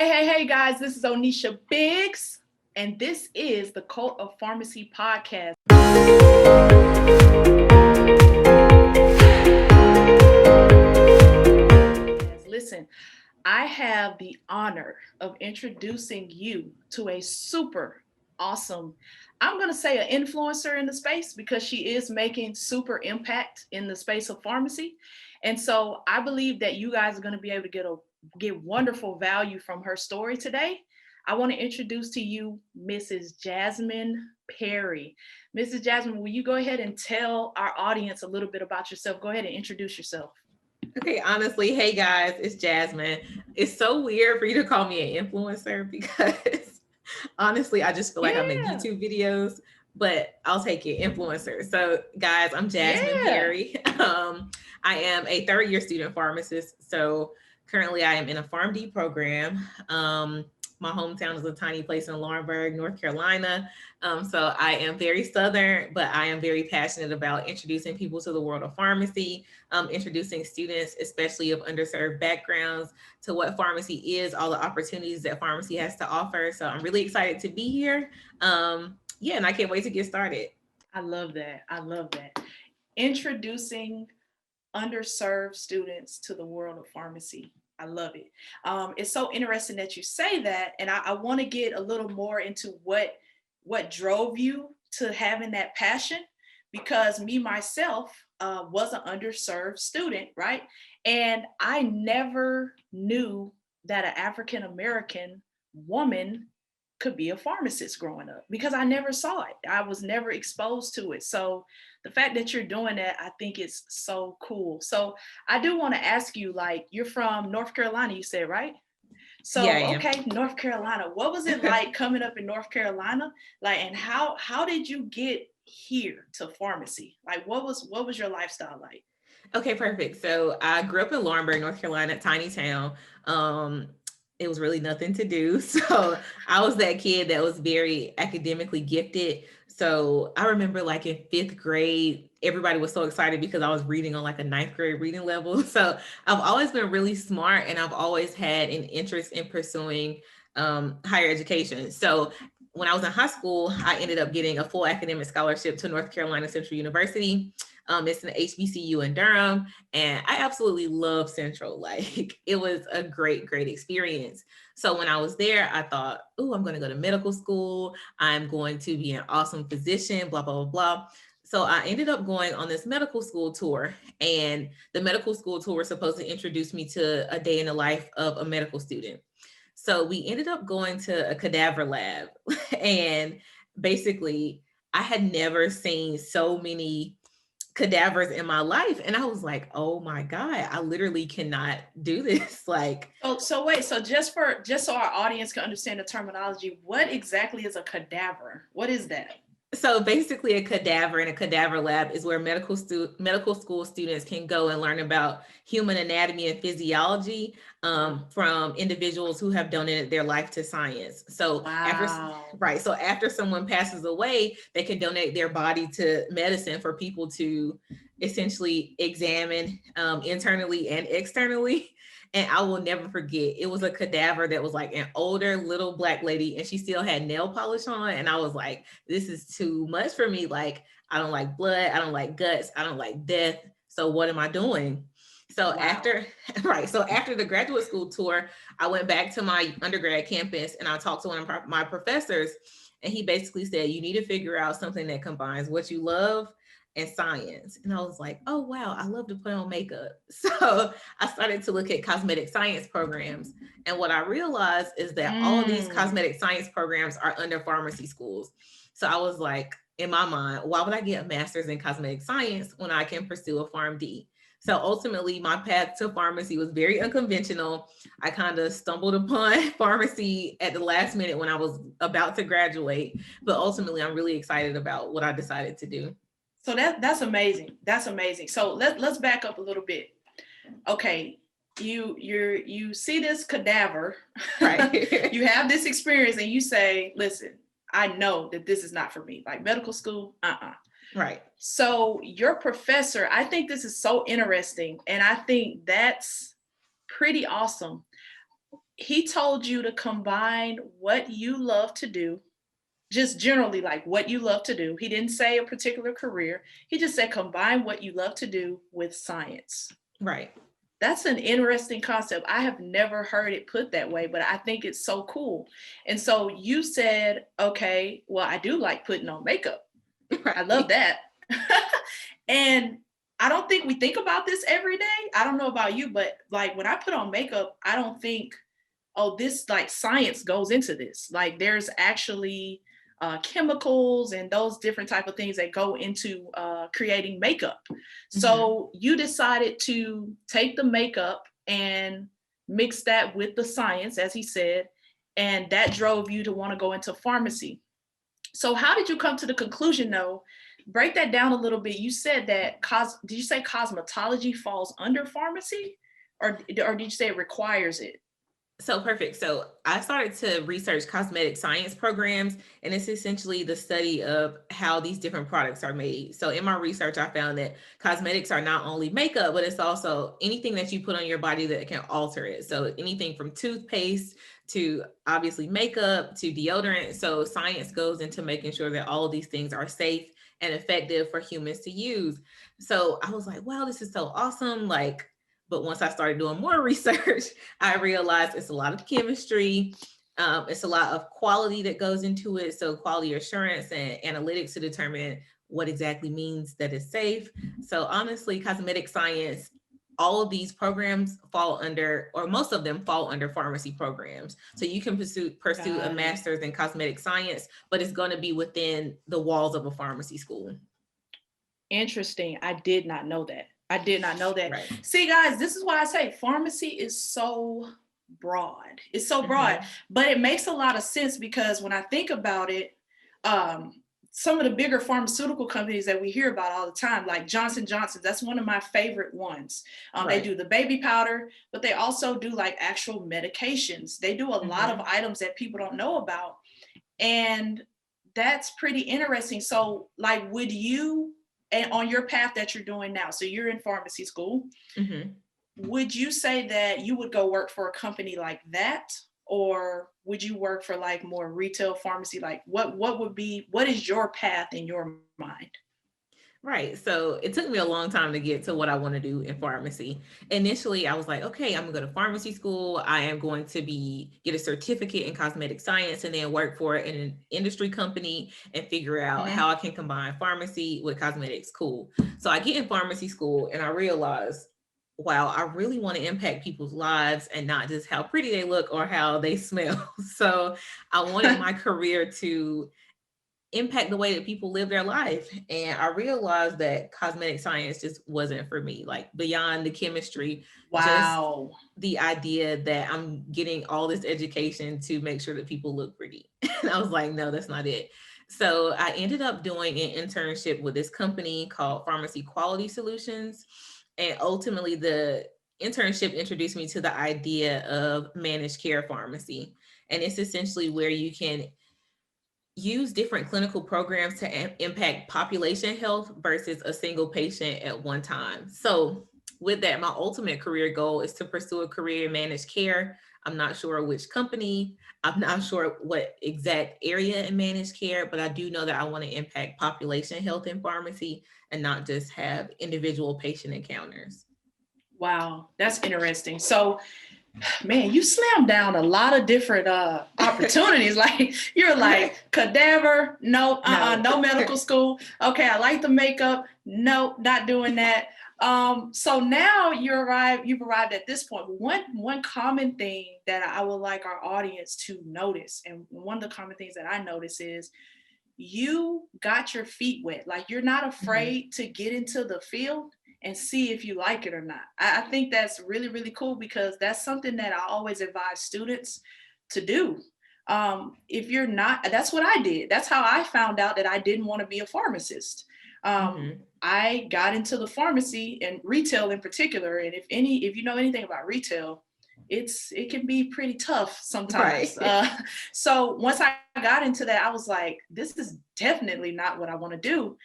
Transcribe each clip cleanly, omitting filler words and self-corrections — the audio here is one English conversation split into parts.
Hey, guys, this is Onisha Biggs, and this is the Cult of Pharmacy podcast. Listen, I have the honor of introducing you to a super awesome, I'm going to say an influencer in the space because she is making super impact in the space of pharmacy. And so I believe that you guys are going to be able to get wonderful value from her story today. I want to introduce to you Mrs. Jasmine Perry. Mrs. Jasmine, will you go ahead and tell our audience a little bit about yourself? Go ahead and introduce yourself. Okay, honestly, hey guys, it's Jasmine. It's so weird for you to call me an influencer because honestly, I just feel like I make Yeah, YouTube videos, but I'll take it, influencer. So, guys, I'm Jasmine yeah. Perry. I am a third year student pharmacist. So, currently, I am in a PharmD program. My hometown is a tiny place in Lawrenceburg, North Carolina. So I am very Southern, but I am very passionate about introducing people to the world of pharmacy, introducing students, especially of underserved backgrounds, to what pharmacy is, all the opportunities that pharmacy has to offer. So I'm really excited to be here. Yeah, and I can't wait to get started. I love that. I love that. Introducing underserved students to the world of pharmacy. I love it. It's so interesting that you say that, and I want to get a little more into what drove you to having that passion, because me myself was an underserved student, right? And I never knew that an African American woman could be a pharmacist growing up because I never saw it. I was never exposed to it. So the fact that you're doing that, I think is so cool. So I do want to ask you, like, you're from North Carolina, you said, right? Yeah, So I okay, North Carolina. What was it am. like coming up in North Carolina? Like, and how did you get here to pharmacy? Like, what was your lifestyle like? Okay, perfect. So I grew up in Laurinburg, North Carolina, tiny town. Um, it was really nothing to do. So I was that kid that was very academically gifted. So I remember like in fifth grade, everybody was so excited because I was reading on like a ninth grade reading level. So I've always been really smart and I've always had an interest in pursuing higher education. So when I was in high school, I ended up getting a full academic scholarship to North Carolina Central University. It's an HBCU in Durham, and I absolutely love Central. Like it was a great experience. So when I was there, I thought, "Oh, I'm going to go to medical school. I'm going to be an awesome physician." Blah blah blah blah. So I ended up going on this medical school tour, and the medical school tour was supposed to introduce me to a day in the life of a medical student. So we ended up going to a cadaver lab, and basically, I had never seen so many cadavers in my life. And I was like, oh my God, I literally cannot do this. Like, So wait, so just so our audience can understand the terminology, what exactly is a cadaver? What is that? so basically, a cadaver in a cadaver lab is where medical school students can go and learn about human anatomy and physiology from individuals who have donated their life to science. So after Wow. right, so after someone passes away, they can donate their body to medicine for people to essentially examine internally and externally. And I will never forget, it was a cadaver that was like an older little black lady, and she still had nail polish on. And I was like, this is too much for me. Like, I don't like blood, I don't like guts, I don't like death. So what am I doing? So Wow. after right, so after the graduate school tour, I went back to my undergrad campus and I talked to one of my professors, and he basically said, you need to figure out something that combines what you love and science. And I was like, oh wow, I love to put on makeup. So I started to look at cosmetic science programs. And what I realized is that all of these Mm. cosmetic science programs are under pharmacy schools. So I was like, in my mind, why would I get a master's in cosmetic science when I can pursue a PharmD? So ultimately, my path to pharmacy was very unconventional. I kind of stumbled upon pharmacy at the last minute when I was about to graduate. But ultimately, I'm really excited about what I decided to do. So that's amazing. That's amazing. So let's back up a little bit. Okay, you see this cadaver, Right. you have this experience, and you say, "Listen, I know that this is not for me. Like medical school, Right. So your professor, I think this is so interesting, and I think that's pretty awesome. he told you to combine what you love to do, just generally like what you love to do. He didn't say a particular career. He just said combine what you love to do with science. Right. That's an interesting concept. I have never heard it put that way, but I think it's so cool. And so you said, okay, well, I do like putting on makeup. I love Right. that. And I don't think we think about this every day. I don't know about you, but like when I put on makeup, I don't think, oh, this like science goes into this. Like there's actually chemicals and those different type of things that go into creating makeup. Mhm. So you decided to take the makeup and mix that with the science, as he said, and that drove you to want to go into pharmacy. So how did you come to the conclusion though? Break that down a little bit. You said that did you say cosmetology falls under pharmacy, or did you say it requires it? So perfect. So I started to research cosmetic science programs, and it's essentially the study of how these different products are made. So in my research, I found that cosmetics are not only makeup, but it's also anything that you put on your body that can alter it. So anything from toothpaste to obviously makeup to deodorant. So science goes into making sure that all of these things are safe and effective for humans to use. So I was like, wow, this is so awesome. Like, but once I started doing more research, I realized it's a lot of chemistry. It's a lot of quality that goes into it. So quality assurance and analytics to determine what exactly means that it's safe. So honestly, cosmetic science, all of these programs fall under, or most of them fall under pharmacy programs. So you can pursue a Got it. master's in cosmetic science, but it's going to be within the walls of a pharmacy school. Interesting. I did not know that. I did not know that. Right. See, guys, this is why I say pharmacy is so broad. It's so broad, Mm-hmm. but it makes a lot of sense because when I think about it, um, some of the bigger pharmaceutical companies that we hear about all the time, like Johnson Johnson, that's one of my favorite ones. They Right. do the baby powder, but they also do like actual medications. They do a lot of Mm-hmm. items that people don't know about, and that's pretty interesting. So like would you, and on your path that you're doing now, so you're in pharmacy school, Mm-hmm. would you say that you would go work for a company like that, or would you work for like more retail pharmacy? Like what is your path in your mind? Right. So it took me a long time to get to what I want to do in pharmacy. Initially, I was like, okay, I'm gonna go to pharmacy school. I am going to get a certificate in cosmetic science and then work for an industry company and figure out Mm-hmm. how I can combine pharmacy with cosmetics. Cool. So I get in pharmacy school and I realize, wow, I really want to impact people's lives and not just how pretty they look or how they smell. So I wanted my career to impact the way that people live their life. And I realized that cosmetic science just wasn't for me, like beyond the chemistry, just Wow. the idea that I'm getting all this education to make sure that people look pretty. And I was like, no, that's not it. So I ended up doing an internship with this company called Pharmacy Quality Solutions. And ultimately, the internship introduced me to the idea of managed care pharmacy. And it's essentially where you can use different clinical programs to impact population health versus a single patient at one time. So, with that, my ultimate career goal is to pursue a career in managed care. I'm not sure which company, I'm not sure what exact area in managed care, but I do know that I want to impact population health in pharmacy and not just have individual patient encounters. Wow, that's interesting. So man, you slammed down a lot of different opportunities. Like you're like Right. cadaver, no, No. no medical school. Okay, I like the makeup. No, not doing that. So now you've arrived at this point. One common thing that I would like our audience to notice, and one of the common things that I notice is you got your feet wet. Like you're not Mhm. afraid to get into the field and see if you like it or not. I think that's really, really cool because that's something that I always advise students to do. If you're not, that's what I did. That's how I found out that I didn't want to be a pharmacist. Mhm. I got into the pharmacy and retail in particular. And if you know anything about retail, it can be pretty tough sometimes. Right. So once I got into that, I was like, this is definitely not what I want to do.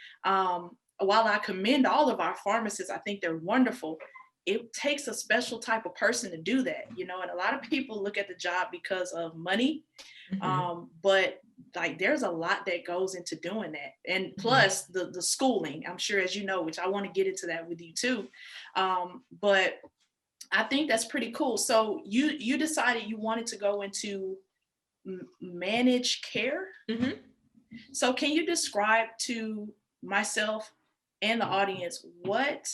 While I commend all of our pharmacists, I think they're wonderful. it takes a special type of person to do that, you know, and a lot of people look at the job because of money. Mhm, But like there's a lot that goes into doing that. And mhm. plus the schooling, I'm sure, as you know, which I want to get into that with you too. But I think that's pretty cool. So you decided you wanted to go into managed care. Mhm. So can you describe to myself and the audience what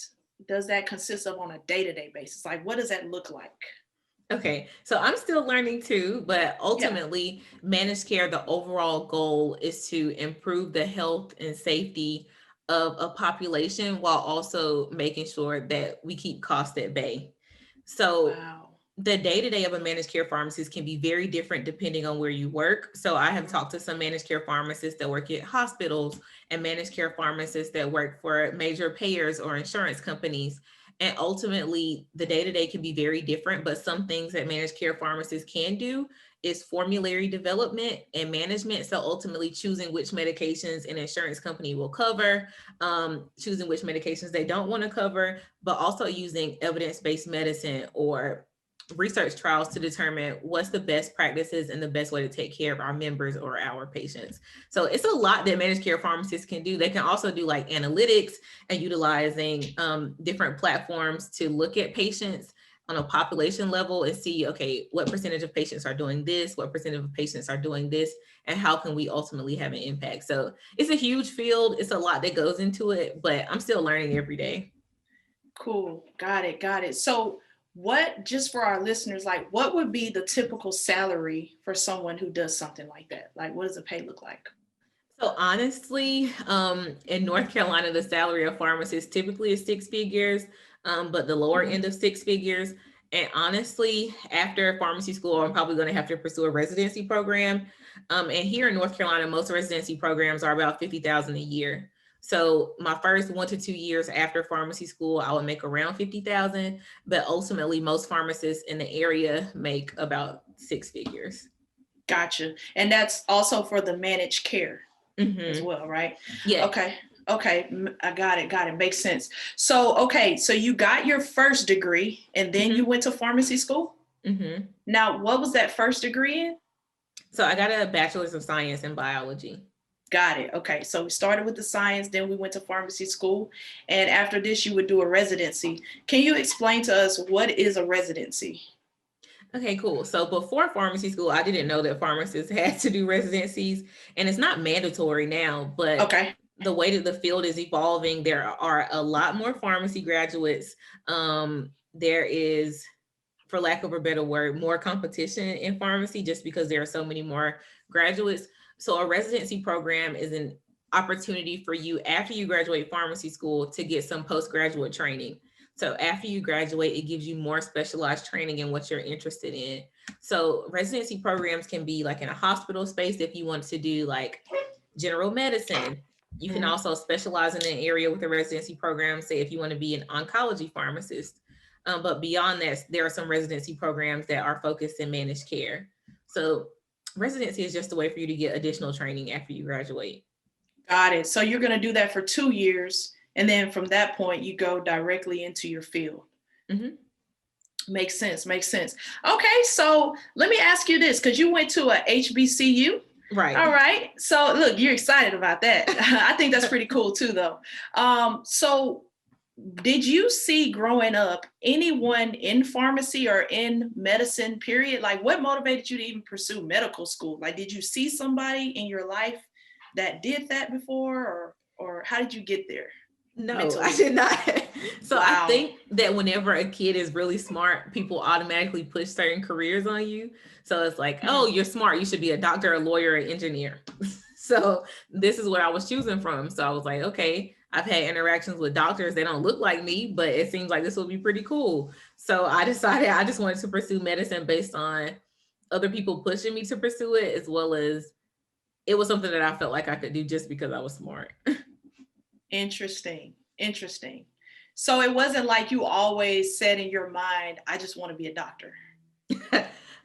does that consist of on a day-to-day basis? Like what does that look like? Okay, so I'm still learning too, but Yeah. ultimately, managed care, the overall goal is to improve the health and safety of a population while also making sure that we keep costs at bay. So Wow. the day to day of a managed care pharmacist can be very different depending on where you work. So I have Mhm. talked to some managed care pharmacists that work at hospitals and managed care pharmacists that work for major payers or insurance companies. And ultimately, the day to day can be very different. But some things that managed care pharmacists can do is formulary development and management. So ultimately, choosing which medications an insurance company will cover, choosing which medications they don't want to cover, but also using evidence based medicine or research trials to determine what's the best practices and the best way to take care of our members or our patients. So it's a lot that managed care pharmacists can do. They can also do like analytics and utilizing different platforms to look at patients on a population level and see, okay, what percentage of patients are doing this, what percentage of patients are doing this, and how can we ultimately have an impact. So it's a huge field. It's a lot that goes into it, but I'm still learning every day. Cool. Got it. Got it. So, what, just for our listeners, like, what would be the typical salary for someone who does something like that? Like, what does the pay look like? So honestly, in North Carolina, the salary of pharmacists typically is six figures, but the lower Mhm. end of six figures. And honestly, after pharmacy school, I'm probably going to have to pursue a residency program. And here in North Carolina, most residency programs are about 50,000 a year. So my first 1 to 2 years after pharmacy school, I would make around 50,000. But ultimately, most pharmacists in the area make about six figures. Gotcha. And that's also for the managed care as Hmm. well, right? Yeah. Okay. Okay. I got it. Got it. Makes sense. So, okay. So, you got your first degree and then you Hmm. went to pharmacy school. Hmm. Now, what was that first degree in? So I got a bachelor's of science in biology. Got it. Okay. So we started with the science, then we went to pharmacy school. And after this, you would do a residency. Can you explain to us what is a residency? Okay, cool. So before pharmacy school, I didn't know that pharmacists had to do residencies, and it's not mandatory now, but Okay. the way that the field is evolving, there are a lot more pharmacy graduates. There is, for lack of a better word, more competition in pharmacy just because there are so many more graduates. So a residency program is an opportunity for you after you graduate pharmacy school to get some postgraduate training. So after you graduate, it gives you more specialized training in what you're interested in. So residency programs can be like in a hospital space if you want to do like general medicine. You can Mhm. also specialize in an area with a residency program, say if you want to be an oncology pharmacist. But beyond that, there are some residency programs that are focused in managed care. So residency is just a way for you to get additional training after you graduate. Got it. So you're going to do that for 2 years. And then from that point, you go directly into your field. Hmm. Makes sense. Makes sense. Okay. So let me ask you this because you went to a HBCU. All Right. right. So look, you're excited about that. I think that's pretty cool too, though. So did you see growing up anyone in pharmacy or in medicine, period? Like what motivated you to even pursue medical school? Like, did you see somebody in your life that did that before, or how did you get there No, I mentally? did not. So I Wow. think that whenever a kid is really smart, people automatically push certain careers on you. So it's like, oh, Mhm. you're smart. You should be a doctor, a lawyer, an engineer. So this is what I was choosing from. So I was like, okay, I've had interactions with doctors. They don't look like me, but it seems like this would be pretty cool. So I decided I just wanted to pursue medicine based on other people pushing me to pursue it, as well as it was something that I felt like I could do just because I was smart. Interesting. Interesting. So it wasn't like you always said in your mind, I just want to be a doctor.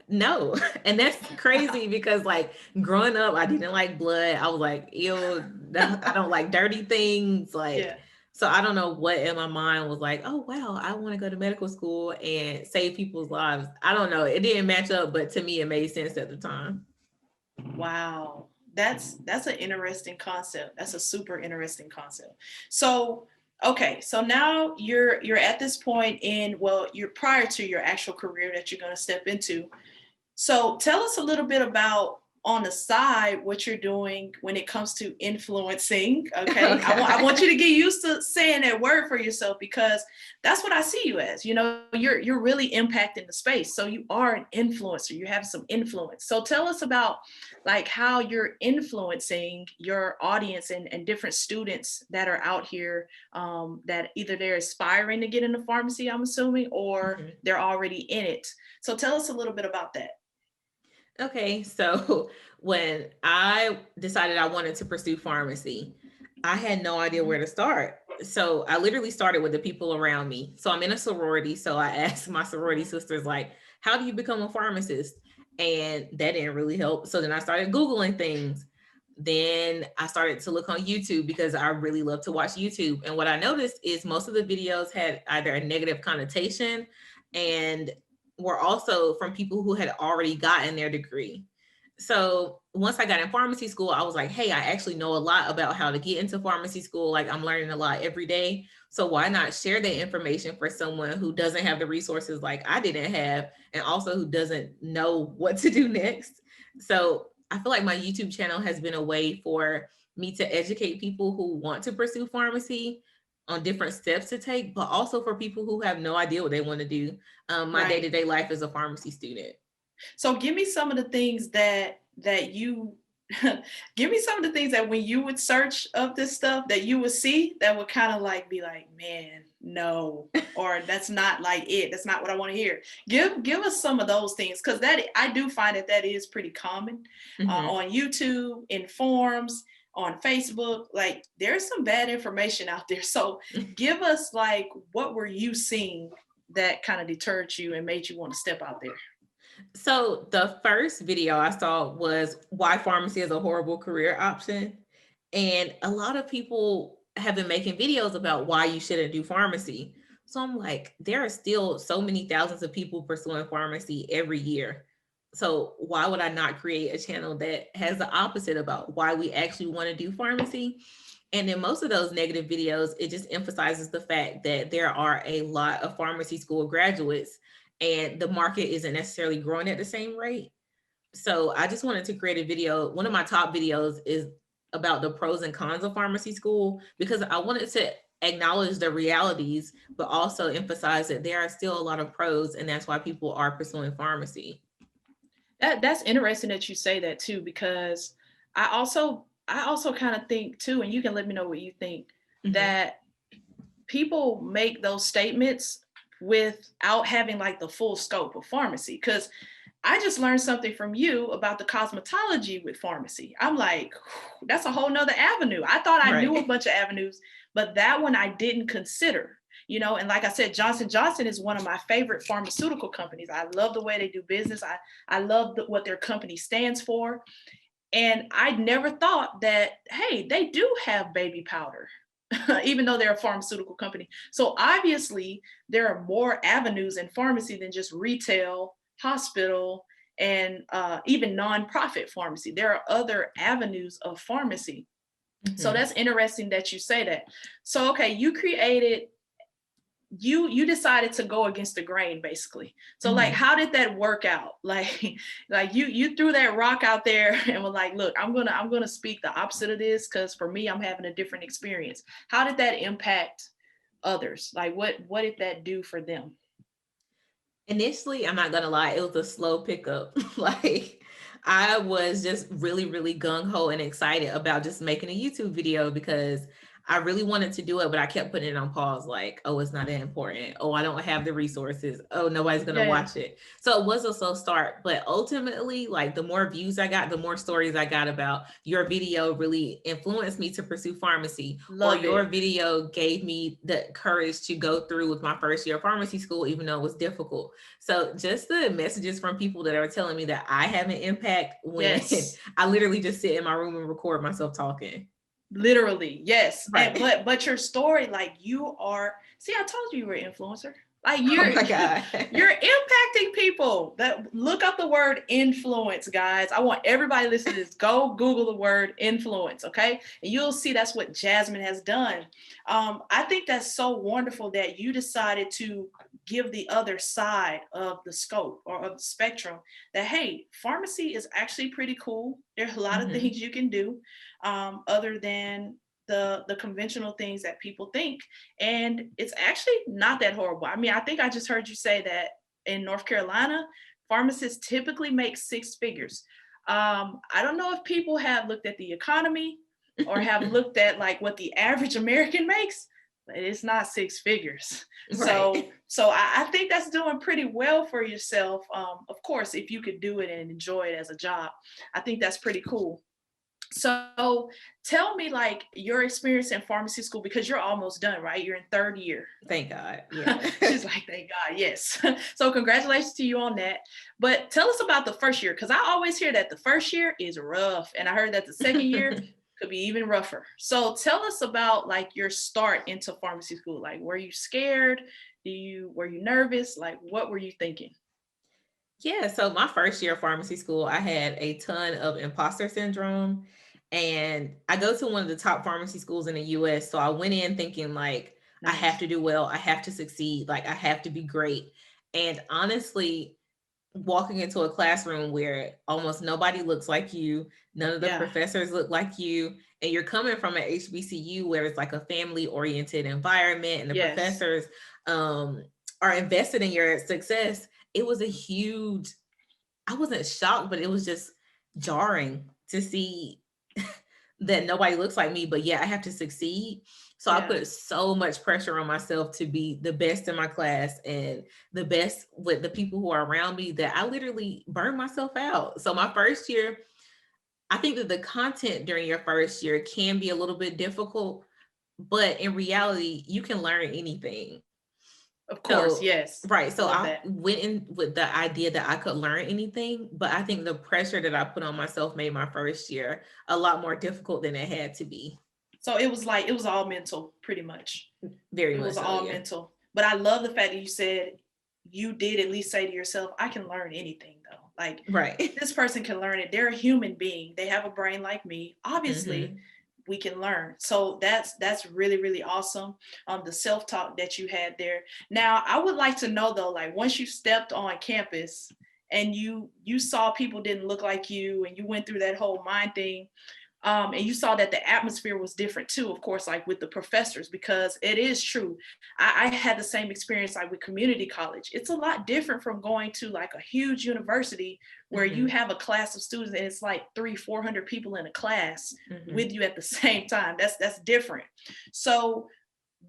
No. And that's crazy because like growing up, I didn't like blood. I was like, ew, I don't like dirty things. Like Yeah. So I don't know what in my mind was like, oh, wow, I want to go to medical school and save people's lives. I don't know. It didn't match up, but to me, it made sense at the time. Wow. That's an interesting concept. That's a super interesting concept. So, okay, so now you're at this point in, well, you're prior to your actual career that you're going to step into. So tell us a little bit about on the side what you're doing when it comes to influencing. Okay. I want you to get used to saying that word for yourself, because that's what I see you as. You know, you're really impacting the space. So you are an influencer. You have some influence. So tell us about like how you're influencing your audience and different students that are out here, that either they're aspiring to get into pharmacy, I'm assuming, or Mhm. they're already in it. So tell us a little bit about that. Okay, so when I decided I wanted to pursue pharmacy, I had no idea where to start. So I literally started with the people around me. So I'm in a sorority. So I asked my sorority sisters, like, how do you become a pharmacist? And that didn't really help. So then I started Googling things. Then I started to look on YouTube because I really love to watch YouTube. And what I noticed is most of the videos had either a negative connotation and were also from people who had already gotten their degree. So once I got in pharmacy school, I was like, hey, I actually know a lot about how to get into pharmacy school. Like I'm learning a lot every day. So why not share that information for someone who doesn't have the resources like I didn't have, and also who doesn't know what to do next? So I feel like my YouTube channel has been a way for me to educate people who want to pursue pharmacy on different steps to take, but also for people who have no idea what they want to do. My Right. day-to-day life as a pharmacy student. So give me some of the things that you give me some of the things that when you would search up this stuff that you would see that would kind of like be like, man, no, or that's not like it. That's not what I want to hear. Give us some of those things, because that I do find that is pretty common Mhm. on YouTube, in forums, on Facebook. Like there's some bad information out there. So give us like what were you seeing that kind of deterred you and made you want to step out there? So the first video I saw was why pharmacy is a horrible career option. And a lot of people have been making videos about why you shouldn't do pharmacy. So I'm like, there are still so many thousands of people pursuing pharmacy every year. So why would I not create a channel that has the opposite about why we actually want to do pharmacy? And in most of those negative videos, it just emphasizes the fact that there are a lot of pharmacy school graduates and the market isn't necessarily growing at the same rate. So I just wanted to create a video. One of my top videos is about the pros and cons of pharmacy school because I wanted to acknowledge the realities, but also emphasize that there are still a lot of pros, and that's why people are pursuing pharmacy. That's interesting that you say that too, because I also kind of think too, and you can let me know what you think, Mhm. that people make those statements without having like the full scope of pharmacy. Because I just learned something from you about the cosmetology with pharmacy. I'm like, that's a whole nother avenue. I thought I knew a Right. bunch of avenues, but that one I didn't consider. And like I said, Johnson is one of my favorite pharmaceutical companies. I love the way they do business. I love what their company stands for. And I never thought that, hey, they do have baby powder, even though they're a pharmaceutical company. So obviously, there are more avenues in pharmacy than just retail, hospital, and even nonprofit pharmacy. There are other avenues of pharmacy. So Mhm. that's interesting that you say that. So okay, you decided to go against the grain, basically. So like, Mhm. how did that work out? Like you threw that rock out there and were like, look, I'm gonna speak the opposite of this, because for me, I'm having a different experience. How did that impact others? Like what did that do for them? Initially, I'm not gonna lie, it was a slow pickup. Like I was just really, really gung ho and excited about just making a YouTube video because I really wanted to do it, but I kept putting it on pause. Like, oh, it's not that important. Oh, I don't have the resources. Oh, nobody's gonna Yeah. watch it. So it was a slow start, but ultimately, like the more views I got, the more stories I got about your video really influenced me to pursue pharmacy, or Love your it. video gave me the courage to go through with my first year of pharmacy school, even though it was difficult. So just the messages from people that are telling me that I have an impact when Yes. I literally just sit in my room and record myself talking. Literally, yes. Right. But your story, like you are, see, I told you were an influencer. Like Oh you're my God. you're impacting people. That look up the word influence, guys. I want everybody listening to this. Go Google the word influence, okay? And you'll see that's what Jasmine has done. I think that's so wonderful that you decided to give the other side of the scope or of the spectrum that hey, pharmacy is actually pretty cool. There's a lot of Hmm. things you can do other than the conventional things that people think, and it's actually not that horrible. I mean, I think I just heard you say that in North Carolina pharmacists typically make six figures. I don't know if people have looked at the economy or have looked at like what the average American makes, but it's not six figures. Right. So I think that's doing pretty well for yourself. Of course, if you could do it and enjoy it as a job, I think that's pretty cool. So tell me like your experience in pharmacy school because you're almost done, right? You're in third year. Thank God. Yeah. She's like, thank God, yes. So congratulations to you on that. But tell us about the first year because I always hear that the first year is rough, and I heard that the second year could be even rougher. So tell us about like your start into pharmacy school. Like, were you scared? Were you nervous? Like, what were you thinking? Yeah, so my first year of pharmacy school, I had a ton of imposter syndrome. And I go to one of the top pharmacy schools in the US. So I went in thinking, like, I have Nice. to do well, I have to succeed, like, I have to be great. And honestly, walking into a classroom where almost nobody looks like you, none of the Yeah. professors look like you, and you're coming from an HBCU where it's like a family oriented environment and the Yes. professors um, are invested in your success, it was a huge, I wasn't shocked, but it was just jarring to see that nobody looks like me, but yeah, I have to succeed. So I Yeah. put so much pressure on myself to be the best in my class and the best with the people who are around me that I literally burned myself out. So my first year, I think that the content during your first year can be a little bit difficult, but in reality, you can learn anything. Of course. So, Yes. right. I So love I that. went in with the idea that I could learn anything, but I think the pressure that I put on myself made my first year a lot more difficult than it had to be. So it was like it was all mental, pretty much. Very It much was so, all yeah. mental. But I love the fact that you said you did at least say to yourself, I can learn anything though. Like Right. this person can learn it. They're a human being. They have a brain like me. Obviously, Hmm. we can learn. So that's really, really awesome. The self-talk that you had there. Now, I would like to know though, like once you stepped on campus and you saw people didn't look like you and you went through that whole mind thing, and you saw that the atmosphere was different too, of course, like with the professors, because it is true. I had the same experience like with community college. It's a lot different from going to like a huge university where you Hmm. have a class of students and it's like 300-400 people in a class with Hmm. you at the same time. That's different. So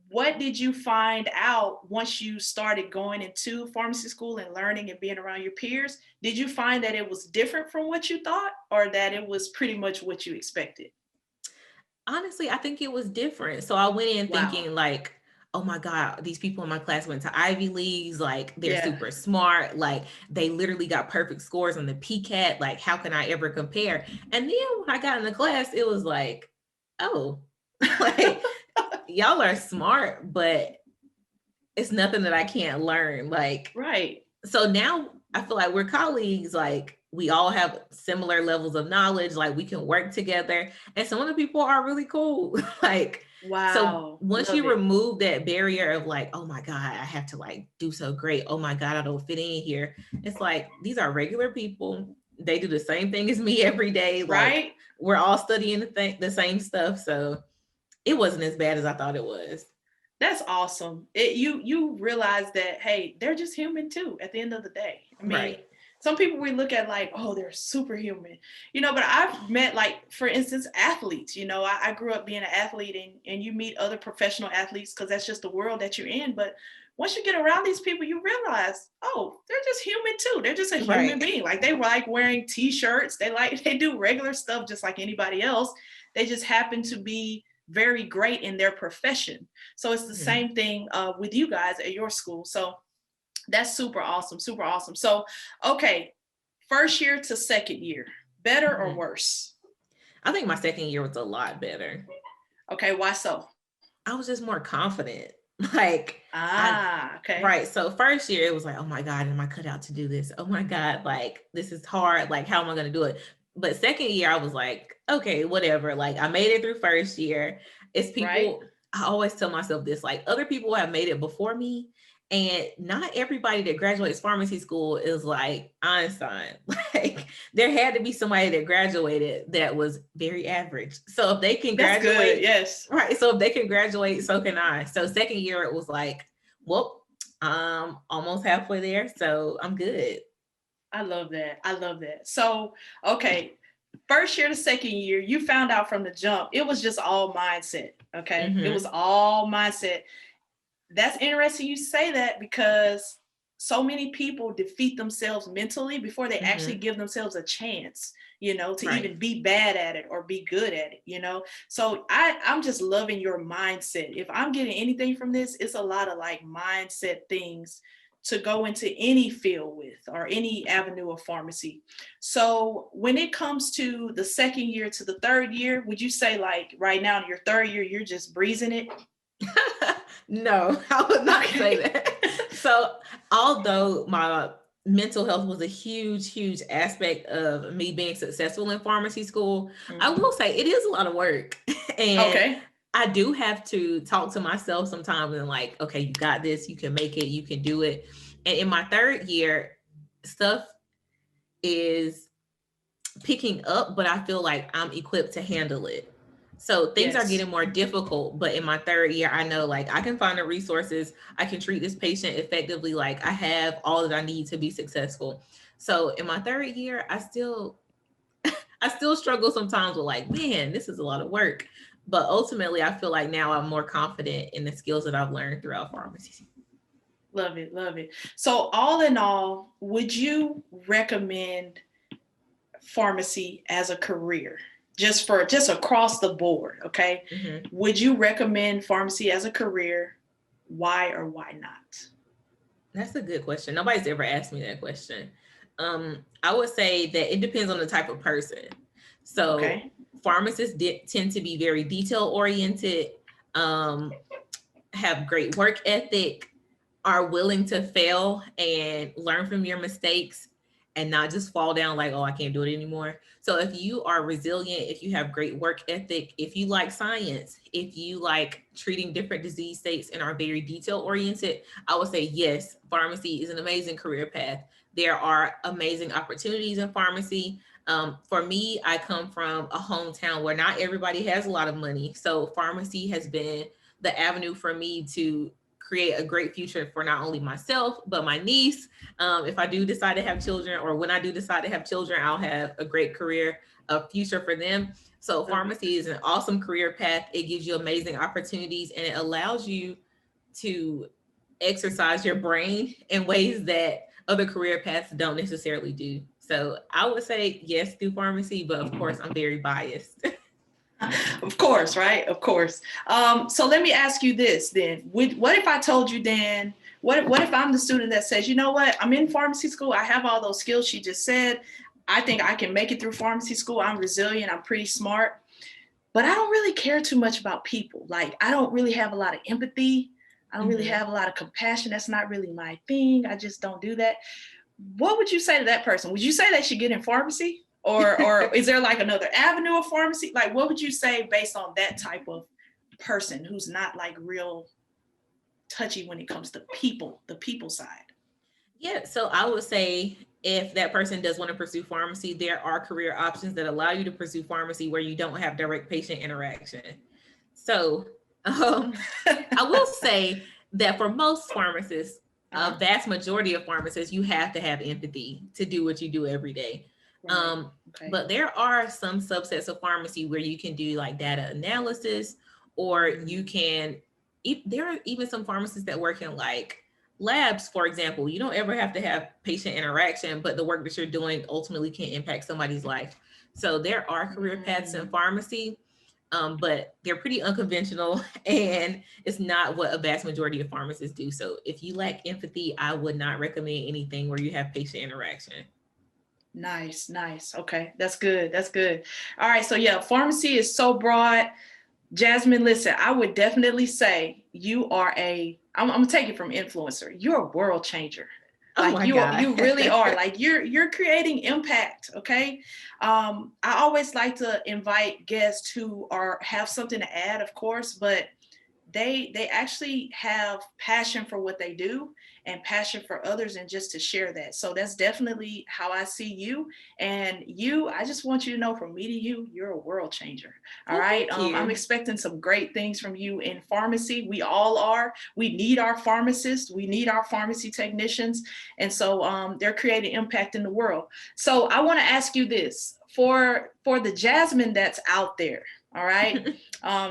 what did you find out once you started going into pharmacy school and learning and being around your peers? Did you find that it was different from what you thought or that it was pretty much what you expected? Honestly, I think it was different. So I went in Wow. thinking like, oh my God, these people in my class went to Ivy Leagues, like they're Yeah. super smart, like they literally got perfect scores on the PCAT. Like, how can I ever compare? And then when I got in the class, it was like, oh, like y'all are smart, but it's nothing that I can't learn. Like, Right. so now I feel like we're colleagues, like we all have similar levels of knowledge, like we can work together. And some of the people are really cool. Like, so Wow. once Love you it. remove that barrier of like, oh my God, I have to like do so great. Oh my God, I don't fit in here. It's like these are regular people. They do the same thing as me every day. Like Right? we're all studying the same stuff. So it wasn't as bad as I thought it was. That's awesome. You realize that hey, they're just human too at the end of the day. I mean, Right. some people we look at like, oh, they're superhuman, but I've met like, for instance, athletes. I grew up being an athlete, and you meet other professional athletes because that's just the world that you're in. But once you get around these people, you realize, oh, they're just human too. They're just a human Right. being. Like they like wearing t-shirts. They do regular stuff just like anybody else. They just happen to be very great in their profession. So it's the Mhm. same thing with you guys at your school. So that's super awesome, super awesome. So, okay, first year to second year, better or Mhm. worse? I think my second year was a lot better. Okay, why so? I was just more confident. Like I Okay. right. So first year it was like, oh my God, am I cut out to do this? Oh my God, like this is hard. Like, how am I gonna do it? But second year I was like, okay, whatever. Like I made it through first year. It's Right? people, I always tell myself this, like other people have made it before me. And not everybody that graduates pharmacy school is like Einstein. Like there had to be somebody that graduated that was very average. So if they can That's good. graduate, Yes. right. So if they can graduate, so can I. So second year it was like, well, I'm almost halfway there, so I'm good. I love that. I love that. So, okay, first year to second year, you found out from the jump, it was just all mindset. Okay. It was Mm-hmm. all mindset. That's interesting you say that because so many people defeat themselves mentally before they actually Mm-hmm. give themselves a chance, to Right. even be bad at it or be good at it. So I'm just loving your mindset. If I'm getting anything from this, it's a lot of like mindset things to go into any field with or any avenue of pharmacy. So when it comes to the second year to the third year, would you say like right now in your third year, you're just breezing it? No, I would not say Okay. that. So, although my mental health was a huge, huge aspect of me being successful in pharmacy school, I Mhm. will say it is a lot of work. And Okay. I do have to talk to myself sometimes and like, okay, you got this, you can make it, you can do it. And in my third year, stuff is picking up, but I feel like I'm equipped to handle it. So things are Yes. getting more difficult, but in my third year, I know like I can find the resources, I can treat this patient effectively, like I have all that I need to be successful. So in my third year, I still struggle sometimes with like, man, this is a lot of work. But ultimately, I feel like now I'm more confident in the skills that I've learned throughout pharmacy. Love it. Love it. So, all in all, would you recommend pharmacy as a career? Just across the board, okay? Mhm. Would you recommend pharmacy as a career? Why or why not? That's a good question. Nobody's ever asked me that question. I would say that it depends on the type of person. So Okay. pharmacists tend to be very detail oriented, um, have great work ethic, are willing to fail and learn from your mistakes and not just fall down like, oh, I can't do it anymore. So if you are resilient, if you have great work ethic, if you like science, if you like treating different disease states and are very detail oriented, I would say yes, pharmacy is an amazing career path. There are amazing opportunities in pharmacy. For me, I come from a hometown where not everybody has a lot of money. So pharmacy has been the avenue for me to create a great future for not only myself but my niece. If I do decide to have children, or when I do decide to have children, I'll have a great career, a future for them. So Love it. pharmacy is an awesome career path. It gives you amazing opportunities and it allows you to exercise your brain in ways that other career paths don't necessarily do. So I would say yes, do pharmacy, but of course I'm very biased. Of course, right? Of course. So let me ask you this then. What if I told you, Dan, what if I'm the student that says, you know what, I'm in pharmacy school, I have all those skills she just said. I think I can make it through pharmacy school. I'm resilient, I'm pretty smart, but I don't really care too much about people. Like, I don't really have a lot of empathy. I don't really Mhm. have a lot of compassion. That's not really my thing. I just don't do that. What would you say to that person? Would you say they should get in pharmacy? Or is there like another avenue of pharmacy? Like, what would you say based on that type of person who's not like real touchy when it comes to people, the people side? Yeah, so I would say if that person does want to pursue pharmacy, there are career options that allow you to pursue pharmacy where you don't have direct patient interaction. So I will say that for most pharmacists, a Uh-huh. vast majority of pharmacists, you have to have empathy to do what you do every day. Right. Um, Okay. but there are some subsets of pharmacy where you can do like data analysis, or you Mm. can. There are even some pharmacists that work in like labs, for example. You don't ever have to have patient interaction, but the work that you're doing ultimately can impact somebody's life. So there are career paths in Mm. pharmacy, but they're pretty unconventional and it's not what a vast majority of pharmacists do. So if you lack empathy, I would not recommend anything where you have patient interaction. Nice, nice. Okay, that's good. That's good. All right, so yeah, pharmacy is so broad. Jasmine, listen, I would definitely say you are I'm gonna take it from influencer. You're a world changer. Oh Like my God. you really are. Like you're creating impact. Okay. I always like to invite guests who have something to add, of course, but they actually have passion for what they do and passion for others, and just to share that. So that's definitely how I see you. And I just want you to know, from me to you, you're a world changer. All Well, right. thank I'm you. expecting some great things from you in pharmacy. We all are. We need our pharmacists, we need our pharmacy technicians, and so they're creating impact in the world. So I want to ask you this, for the Jasmine that's out there. All right.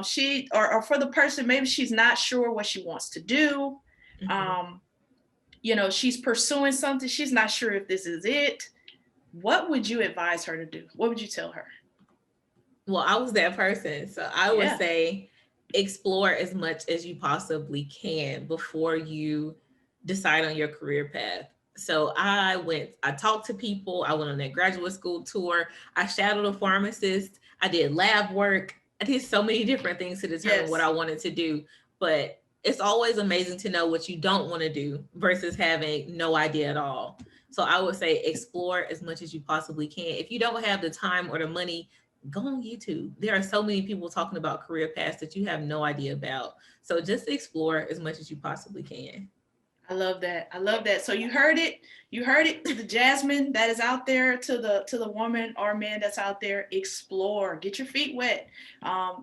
She or for the person, maybe she's not sure what she wants to do. Mhm. um she's pursuing something, she's not sure if this is it. What would you advise her to do? What would you tell her? Well, I was that person. So I would Yeah. say explore as much as you possibly can before you decide on your career path. So I talked to people, I went on that graduate school tour, I shadowed a pharmacist, I did lab work, I did so many different things to determine what Yes. I wanted to do. But it's always amazing to know what you don't want to do versus having no idea at all. So I would say explore as much as you possibly can. If you don't have the time or the money, go on YouTube. There are so many people talking about career paths that you have no idea about. So just explore as much as you possibly can. I love that. I love that. So you heard it. You heard it, to the Jasmine that is out there, to the woman or man that's out there. Explore. Get your feet wet.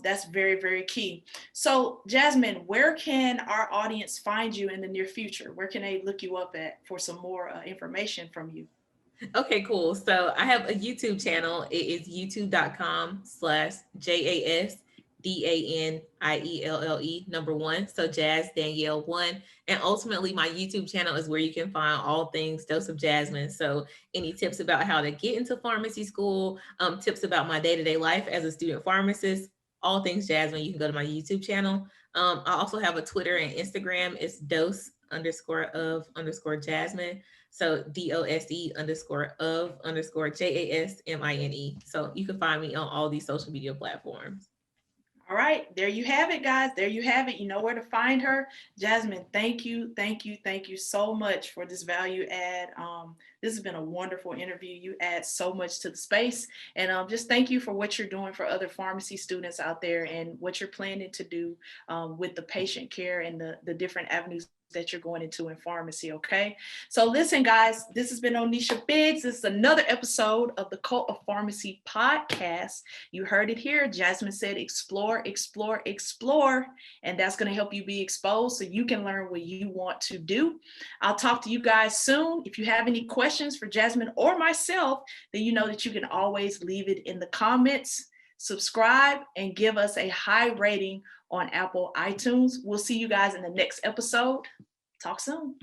That's very, very key. So Jasmine, where can our audience find you in the near future? Where can they look you up at for some more information from you? Okay, cool. So I have a YouTube channel. It is youtube.com/JASDANIELLE number one. So Jazz Danielle one. And ultimately my YouTube channel is where you can find all things Dose of Jasmine. So any tips about how to get into pharmacy school, tips about my day-to-day life as a student pharmacist, all things Jasmine, you can go to my YouTube channel. I also have a Twitter and Instagram. It's dose underscore of underscore Jasmine. So DOSE underscore of underscore JASMINE. So you can find me on all these social media platforms. All right, there you have it, guys. There you have it. You know where to find her. Jasmine, thank you, thank you, thank you so much for this value add. This has been a wonderful interview. You add so much to the space, and just thank you for what you're doing for other pharmacy students out there, and what you're planning to do with the patient care and the different avenues that you're going into in pharmacy. Okay, so listen, guys, this has been Onisha Biggs. This is another episode of the Cult of Pharmacy podcast. You heard it here. Jasmine said explore, explore, explore, and that's going to help you be exposed so you can learn what you want to do. I'll talk to you guys soon. If you have any questions for Jasmine or myself, then you know that you can always leave it in the comments. Subscribe and give us a high rating on Apple iTunes. We'll see you guys in the next episode. Talk soon.